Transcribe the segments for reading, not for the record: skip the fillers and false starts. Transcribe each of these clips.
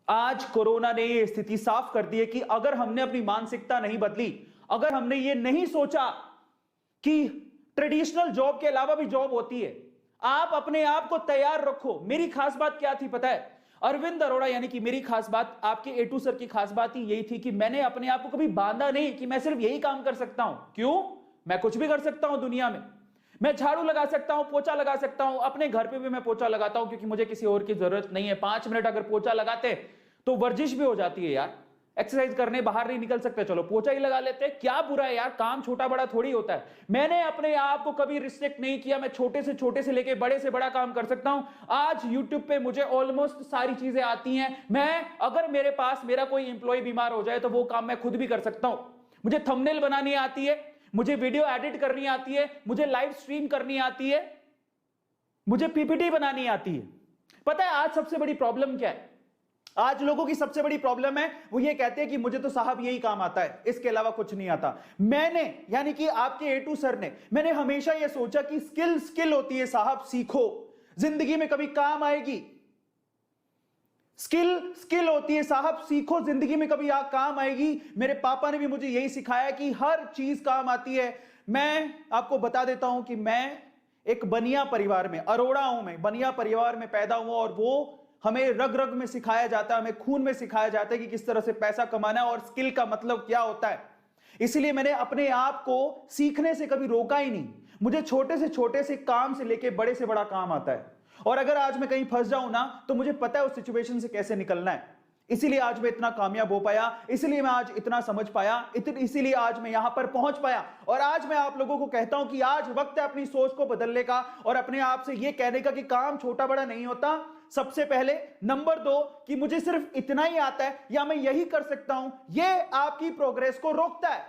आज कोरोना ने ये स्थिति साफ कर दी है कि अगर हमने अपनी मानसिकता नहीं बदली, अगर हमने ये नहीं सोचा कि ट्रेडिशनल जॉब के अलावा भी जॉब होती है, आप अपने आप को तैयार रखो। मेरी खास बात क्या थी पता है? अरविंद अरोड़ा यानी कि मेरी खास बात, आपके एटू सर की खास बात ही यही थी कि मैंने अपने आप को कभी बांधा नहीं कि मैं सिर्फ यही काम कर सकता हूं। क्यों? मैं कुछ भी कर सकता हूं दुनिया में। मैं झाड़ू लगा सकता हूं, पोछा लगा सकता हूं, अपने घर पे भी मैं पोछा लगाता हूं क्योंकि मुझे किसी और की जरूरत नहीं है। 5 मिनट अगर पोछा लगाते तो वर्जिश भी हो जाती है यार। एक्सरसाइज करने बाहर नहीं निकल सकते, चलो पोछा ही लगा लेते हैं, क्या बुरा है यार, काम छोटा बड़ा थोड़ी होता है। मैंने अपने आप को कभी रिस्ट्रिक्ट नहीं किया, मैं छोटे से लेके बड़े से बड़ा काम कर सकता हूं। आज यूट्यूब पे मुझे ऑलमोस्ट सारी चीजें आती हैं। मैं अगर मेरे पास मेरा कोई इंप्लॉय बीमार हो जाए तो वो काम मैं खुद भी कर सकता हूं। मुझे थंबनेल बनानी आती है, मुझे वीडियो एडिट करनी आती है, मुझे लाइव स्ट्रीम करनी आती है, मुझे पीपीटी बनानी आती है। पता है आज सबसे बड़ी प्रॉब्लम क्या है? आज लोगों की सबसे बड़ी प्रॉब्लम है, वो ये कहते हैं कि मुझे तो साहब यही काम आता है, इसके अलावा कुछ नहीं आता। मैंने यानी कि आपके एटू सर ने, मैंने हमेशा ये सोचा कि स्किल होती है साहब, सीखो, जिंदगी में कभी काम आएगी। स्किल होती है साहब, सीखो, जिंदगी में कभी काम आएगी। मेरे पापा ने भी मुझे यही सिखाया कि हर चीज काम आती है। मैं आपको बता देता हूं कि मैं एक बनिया परिवार में, अरोड़ा हूं, मैं बनिया परिवार में पैदा हुआ और वो हमें रग रग में सिखाया जाता है, हमें खून में सिखाया जाता है कि किस तरह से पैसा कमाना है और स्किल का मतलब क्या होता है। इसलिए मैंने अपने आप को सीखने से कभी रोका ही नहीं। मुझे छोटे से काम से लेके बड़े से बड़ा काम आता है और अगर आज मैं कहीं फंस जाऊं ना तो मुझे पता है उस सिचुएशन से कैसे निकलना है। इसीलिए आज मैं इतना कामयाब हो पाया, इसीलिए मैं आज इतना समझ पाया, इसीलिए आज मैं यहां पर पहुंच पाया। और आज मैं आप लोगों को कहता हूं कि आज वक्त है अपनी सोच को बदलने का और अपने आप से यह कहने का कि काम छोटा बड़ा नहीं होता। सबसे पहले नंबर 2 कि मुझे सिर्फ इतना ही आता है या मैं यही कर सकता हूं, यह आपकी प्रोग्रेस को रोकता है।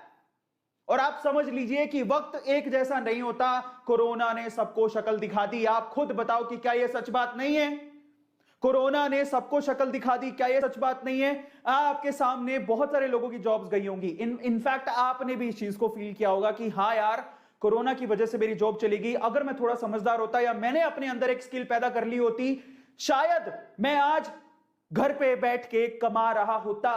और आप समझ लीजिए कि वक्त एक जैसा नहीं होता। कोरोना ने सबको शक्ल दिखा दी। आप खुद बताओ कि क्या यह सच बात नहीं है? कोरोना ने सबको शक्ल दिखा दी, क्या यह सच बात नहीं है? आपके सामने बहुत सारे लोगों की जॉब्स गई होंगी। इनफैक्ट आपने भी इस चीज को फील किया होगा कि हाँ यार, कोरोना की वजह से मेरी जॉब चली गई। अगर मैं थोड़ा समझदार होता या मैंने अपने अंदर एक स्किल पैदा कर ली होती, शायद मैं आज घर पे बैठ के कमा रहा होता।